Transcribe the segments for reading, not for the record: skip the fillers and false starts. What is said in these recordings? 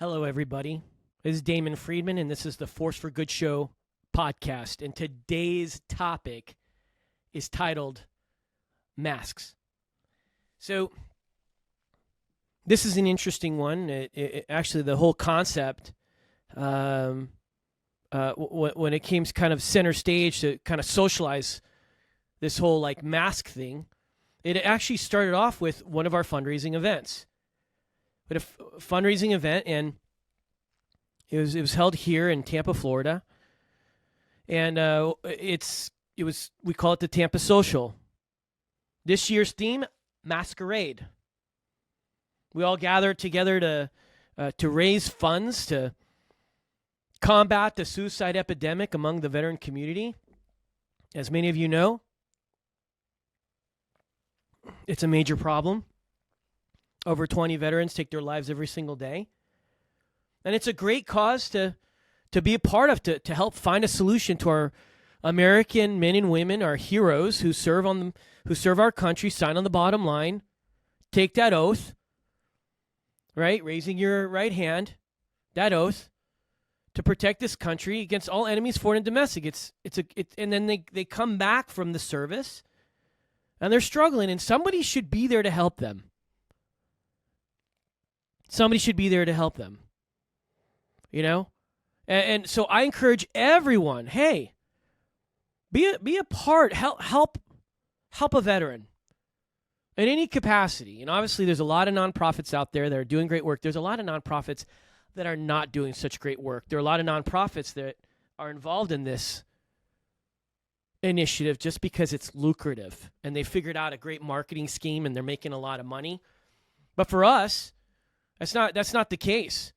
Hello, everybody. This is Damon Friedman, and this is the Force for Good Show podcast. And today's topic is titled Masks. So, this is an interesting one. Actually, the whole concept, when it came kind of center stage to kind of socialize this whole mask thing, it actually started off with one of our fundraising events. But a fundraising event, and it was held here in Tampa, Florida, and we call it the Tampa Social. This year's theme, Masquerade. We all gathered together to raise funds to combat the suicide epidemic among the veteran community. As many of you know, it's a major problem. Over 20 veterans take their lives every single day. And it's a great cause to be a part of, to help find a solution to our American men and women, our heroes who serve our country, sign on the bottom line, take that oath, right? Raising your right hand, that oath, to protect this country against all enemies, foreign and domestic. And then they come back from the service, and they're struggling, and somebody should be there to help them. Somebody should be there to help them, and so I encourage everyone, hey, be a part, help a veteran in any capacity. Obviously there's a lot of nonprofits out there that are doing great work. There's a lot of nonprofits that are not doing such great work. There are a lot of nonprofits that are involved in this initiative just because it's lucrative and they figured out a great marketing scheme and they're making a lot of money. But for us, that's not the case.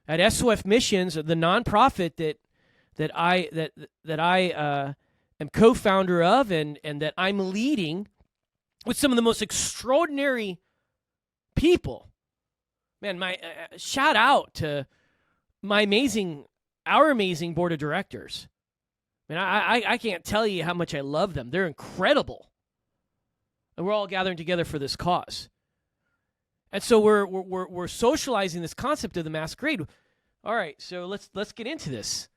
At SOF Missions, the nonprofit that I am co-founder of and that I'm leading with some of the most extraordinary people. Man, my shout out to our amazing board of directors. Man, I can't tell you how much I love them. They're incredible, and we're all gathering together for this cause. And so we're socializing this concept of the masquerade. All right, so let's get into this.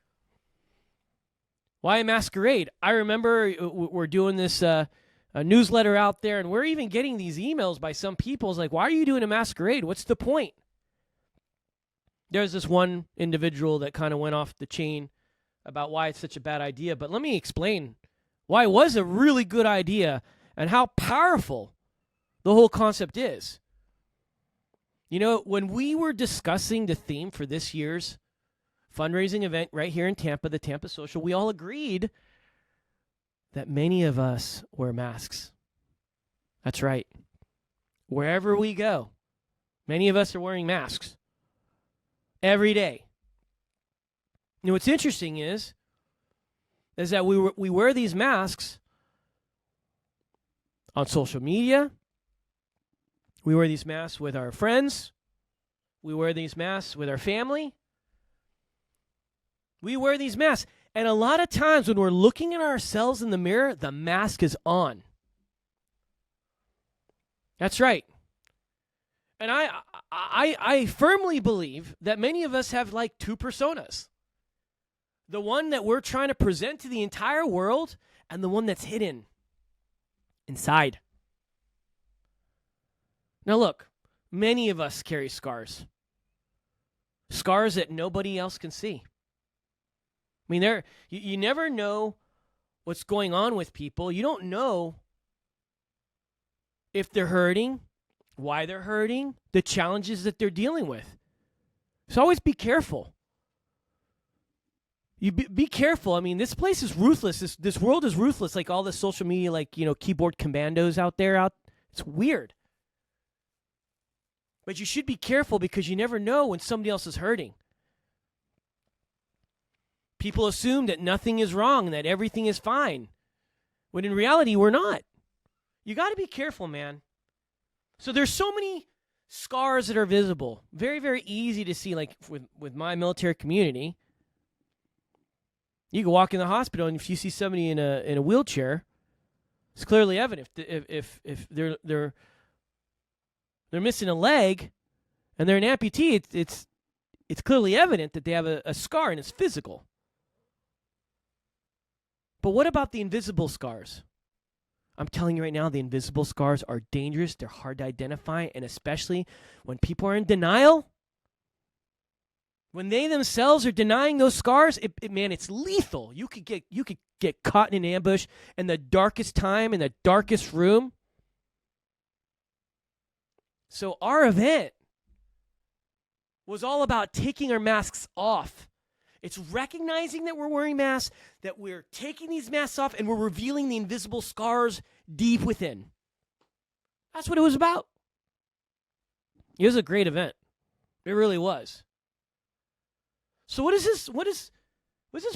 Why a masquerade? I remember we're doing this a newsletter out there, and we're even getting these emails by some people. It's like, why are you doing a masquerade? What's the point? There's this one individual that kind of went off the chain about why it's such a bad idea. But let me explain why it was a really good idea and how powerful the whole concept is. When we were discussing the theme for this year's fundraising event right here in Tampa, the Tampa Social, we all agreed that many of us wear masks. That's right. Wherever we go, many of us are wearing masks every day. What's interesting is that we wear these masks on social media. We wear these masks with our friends. We wear these masks with our family. We wear these masks. And a lot of times when we're looking at ourselves in the mirror, the mask is on. That's right. And I firmly believe that many of us have two personas. The one that we're trying to present to the entire world and the one that's hidden inside. Now look, many of us carry scars. Scars that nobody else can see. I mean, you never know what's going on with people. You don't know if they're hurting, why they're hurting, the challenges that they're dealing with. So always be careful. You be careful. I mean, this place is ruthless. This world is ruthless. Like all the social media, keyboard commandos out there. It's weird. But you should be careful because you never know when somebody else is hurting. People assume that nothing is wrong, that everything is fine. When in reality, we're not. You got to be careful, man. So there's so many scars that are visible. Very, very easy to see, with my military community. You can walk in the hospital, and if you see somebody in a wheelchair, it's clearly evident. If they're missing a leg and they're an amputee, it's clearly evident that they have a scar and it's physical. But what about the invisible scars? I'm telling you right now, the invisible scars are dangerous. They're hard to identify, and especially when people are in denial. When they themselves are denying those scars, man, it's lethal. You could get caught in an ambush in the darkest time, in the darkest room. So our event was all about taking our masks off. It's recognizing that we're wearing masks, that we're taking these masks off, and we're revealing the invisible scars deep within. That's what it was about. It was a great event. It really was. So what is this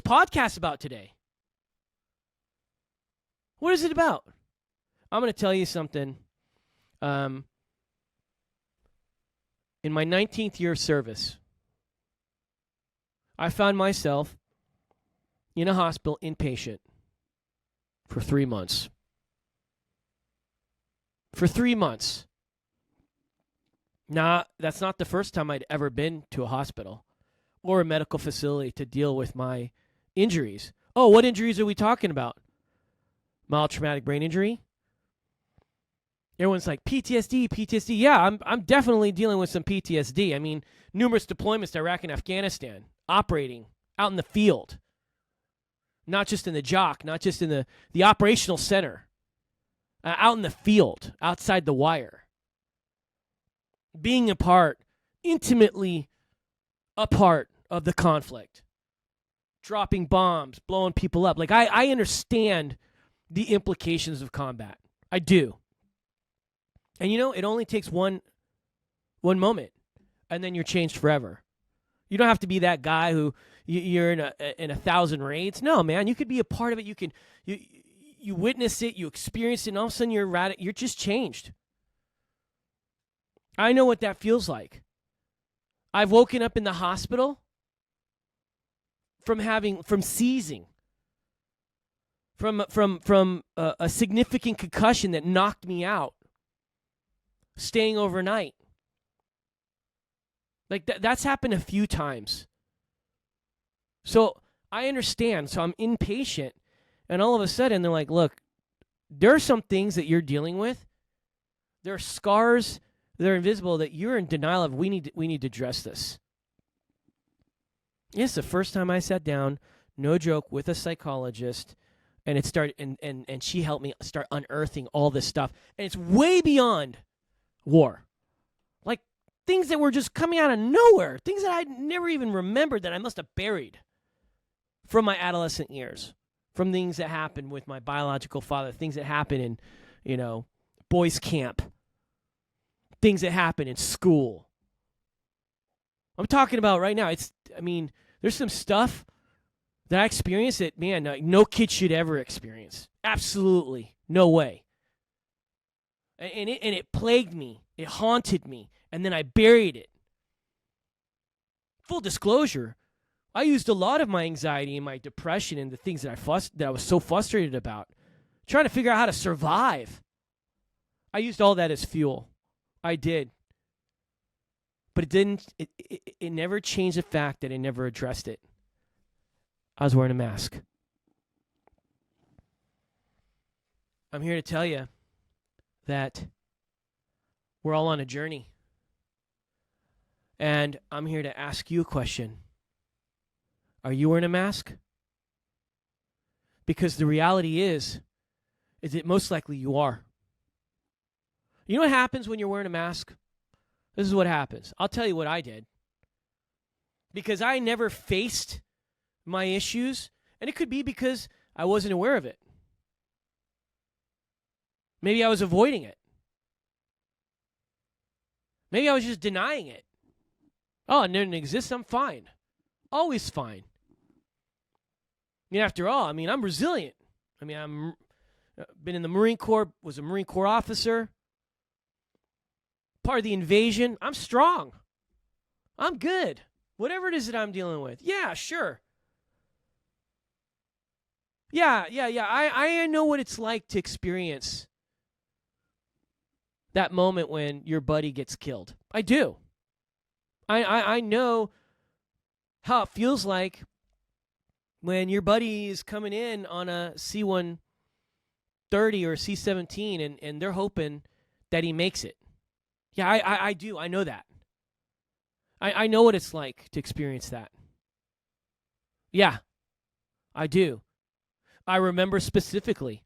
podcast about today? What is it about? I'm going to tell you something. In my 19th year of service, I found myself in a hospital inpatient for 3 months. For 3 months. Now, that's not the first time I'd ever been to a hospital or a medical facility to deal with my injuries. Oh, what injuries are we talking about? Mild traumatic brain injury? Everyone's like, PTSD. Yeah, I'm definitely dealing with some PTSD. I mean, numerous deployments to Iraq and Afghanistan, operating out in the field, not just in the JOC, not just in the operational center, out in the field, outside the wire, being intimately a part of the conflict, dropping bombs, blowing people up. Like, I understand the implications of combat. I do. And it only takes one moment, and then you're changed forever. You don't have to be that guy who you're in 1,000 raids. No, man, you could be a part of it. You witness it, you experience it, and all of a sudden you're just changed. I know what that feels like. I've woken up in the hospital from seizing, from a significant concussion that knocked me out, staying overnight. Like that's happened a few times. So I understand. So I'm inpatient, and all of a sudden they're like, look, there are some things that you're dealing with. There are scars that are invisible that you're in denial of. We need to address this. It's the first time I sat down, no joke, with a psychologist, and it started and she helped me start unearthing all this stuff. And it's way beyond war. Like things that were just coming out of nowhere, things that I'd never even remembered that I must have buried from my adolescent years, from things that happened with my biological father, things that happened in, boys camp, things that happened in school. I'm talking about right now. There's some stuff that I experienced that, man, no kid should ever experience. Absolutely. No way. And it plagued me. It haunted me. And then I buried it. Full disclosure, I used a lot of my anxiety and my depression and the things that I was so frustrated about, trying to figure out how to survive. I used all that as fuel. I did. But it never changed the fact that I never addressed it. I was wearing a mask. I'm here to tell you that we're all on a journey. And I'm here to ask you a question. Are you wearing a mask? Because the reality is that most likely you are. You know what happens when you're wearing a mask? This is what happens. I'll tell you what I did. Because I never faced my issues, and it could be because I wasn't aware of it. Maybe I was avoiding it. Maybe I was just denying it. Oh, it didn't exist, I'm fine. Always fine. After all, I'm resilient. I'm been in the Marine Corps, was a Marine Corps officer. Part of the invasion. I'm strong. I'm good. Whatever it is that I'm dealing with. Yeah, sure. Yeah. I know what it's like to experience that moment when your buddy gets killed. I do. I know how it feels like when your buddy is coming in on a C-130 or a C-17 and they're hoping that he makes it. Yeah, I do. I know that. I know what it's like to experience that. Yeah, I do. I remember specifically.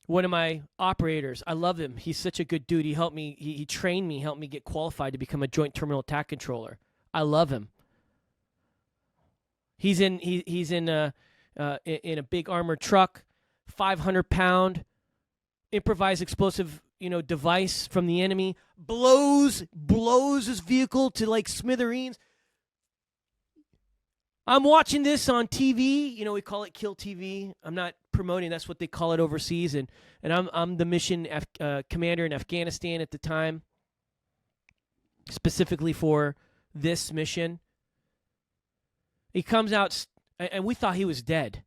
One of my operators, I love him. He's such a good dude. He helped me. He trained me, helped me get qualified to become a joint terminal attack controller. I love him. He's in a big armored truck, 500-pound improvised explosive device from the enemy, blows his vehicle to like smithereens. I'm watching this on TV. We call it Kill TV. I'm not promoting. That's what they call it overseas. And I'm the mission commander in Afghanistan at the time, specifically for this mission. He comes out, and we thought he was dead.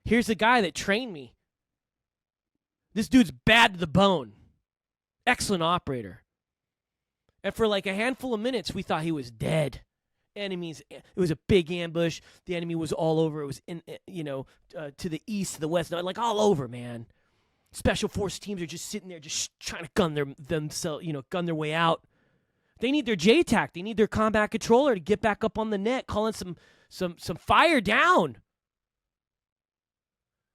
Here's the guy that trained me. This dude's bad to the bone. Excellent operator. And for like a handful of minutes, we thought he was dead. Enemies, it was a big ambush. The enemy was all over. It was in, to the east, to the west, like all over, man. Special force teams are just sitting there, just trying to gun their way out. They need their JTAC. They need their combat controller to get back up on the net, calling some fire down.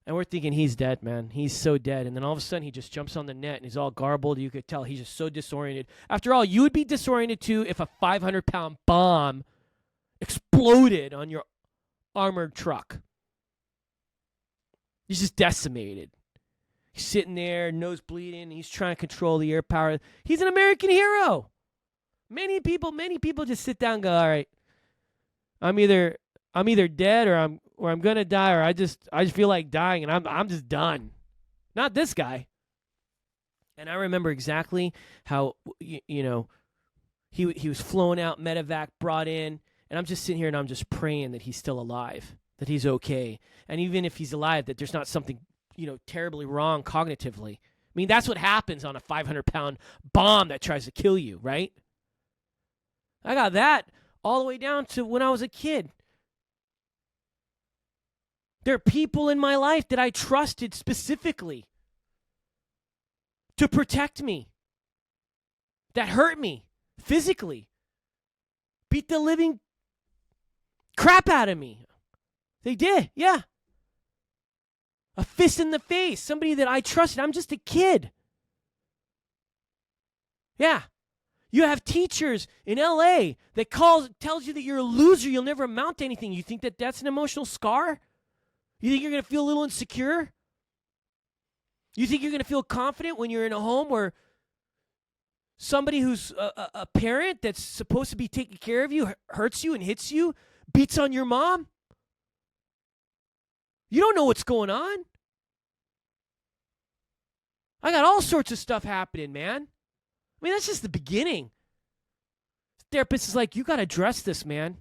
And we're thinking he's dead, man. He's so dead. And then all of a sudden, he just jumps on the net, and he's all garbled. You could tell he's just so disoriented. After all, you would be disoriented, too, if a 500-pound bomb exploded on your armored truck. He's just decimated. He's sitting there, nose bleeding. He's trying to control the air power. He's an American hero. Many people just sit down and go, all right, I'm either dead or I'm gonna die, or I just feel like dying, and I'm just done. Not this guy. And I remember exactly how he was flown out, medevac brought in. And I'm just sitting here and I'm just praying that he's still alive, that he's okay. And even if he's alive, that there's not something, terribly wrong cognitively. I mean, that's what happens on a 500-pound bomb that tries to kill you, right? I got that all the way down to when I was a kid. There are people in my life that I trusted specifically to protect me, that hurt me physically, beat the living crap out of me. They did, yeah. A fist in the face, somebody that I trusted. I'm just a kid. Yeah. You have teachers in LA that tells you that you're a loser, you'll never amount to anything. You think that that's an emotional scar? You think you're going to feel a little insecure? You think you're going to feel confident when you're in a home where somebody who's a parent that's supposed to be taking care of you hurts you and hits you, beats on your mom? You don't know what's going on. I got all sorts of stuff happening, man. I mean, that's just the beginning. The therapist is like, you got to address this, man.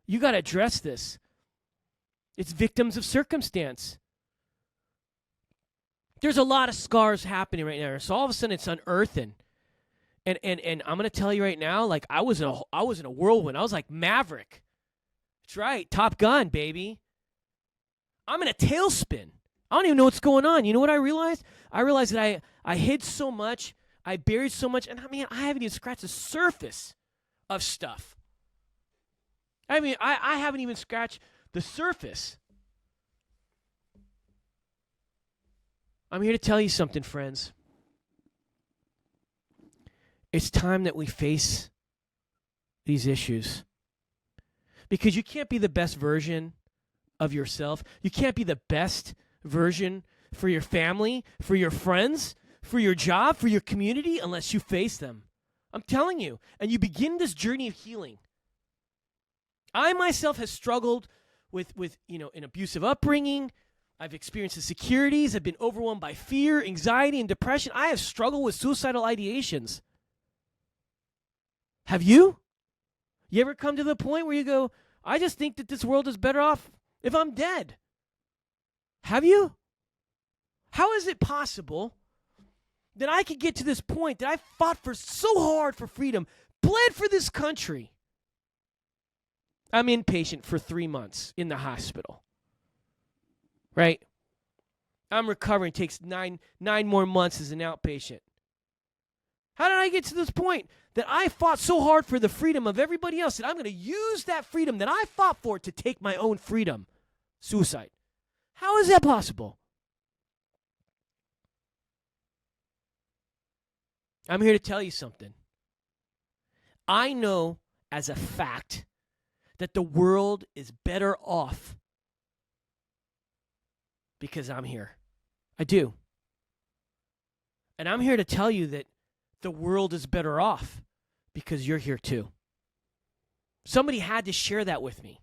You got to address this. It's victims of circumstance. There's a lot of scars happening right now. So all of a sudden it's unearthing. And I'm going to tell you right now, like I was in a whirlwind. I was like Maverick. That's right. Top Gun, baby. I'm in a tailspin. I don't even know what's going on. You know what I realized? I realized that I hid so much. I buried so much. And I mean, I haven't even scratched the surface of stuff. I mean, I haven't even scratched the surface. I'm here to tell you something, friends. It's time that we face these issues. Because you can't be the best version of yourself. You can't be the best version for your family, for your friends, for your job, for your community, unless you face them. I'm telling you. And you begin this journey of healing. I myself have struggled with an abusive upbringing. I've experienced insecurities. I've been overwhelmed by fear, anxiety, and depression. I have struggled with suicidal ideations. Have you? You ever come to the point where you go, I just think that this world is better off if I'm dead? Have you? How is it possible that I could get to this point that I fought for so hard for freedom, bled for this country. I'm inpatient for 3 months in the hospital. Right? I'm recovering. Takes nine more months as an outpatient. How did I get to this point that I fought so hard for the freedom of everybody else that I'm going to use that freedom that I fought for to take my own freedom? Suicide. How is that possible? I'm here to tell you something. I know as a fact that the world is better off because I'm here. I do. And I'm here to tell you that the world is better off because you're here too. Somebody had to share that with me.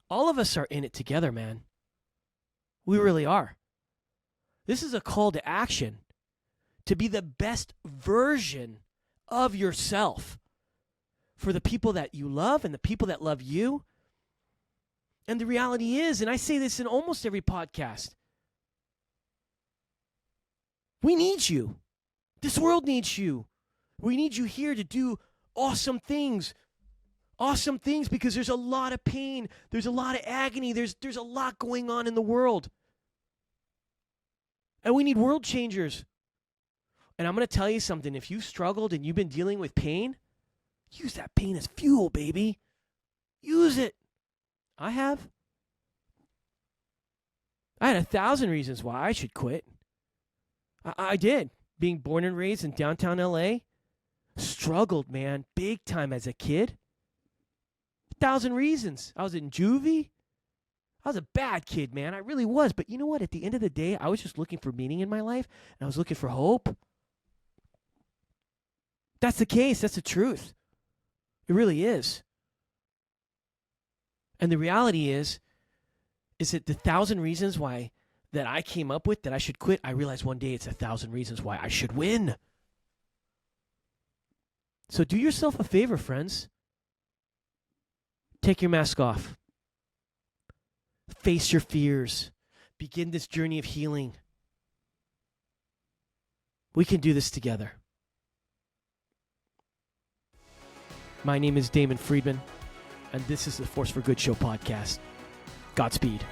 All of us are in it together, man. We really are. This is a call to action to be the best version of yourself for the people that you love and the people that love you. And the reality is, and I say this in almost every podcast, we need you. This world needs you. We need you here to do awesome things. Awesome things because there's a lot of pain. There's a lot of agony. There's a lot going on in the world. And we need world changers. And I'm going to tell you something. If you've struggled and you've been dealing with pain, use that pain as fuel, baby. Use it. I have. I had 1,000 reasons why I should quit. I did. Being born and raised in downtown LA, struggled, man, big time as a kid. 1,000 reasons. I was in juvie. I was a bad kid, man. I really was. But you know what? At the end of the day, I was just looking for meaning in my life, and I was looking for hope. That's the case. That's the truth. It really is. And the reality is that the 1,000 reasons why that I came up with that I should quit, I realized one day it's 1,000 reasons why I should win. So do yourself a favor, friends. Take your mask off. Face your fears. Begin this journey of healing. We can do this together. My name is Damon Friedman, and this is the Force for Good Show podcast. Godspeed.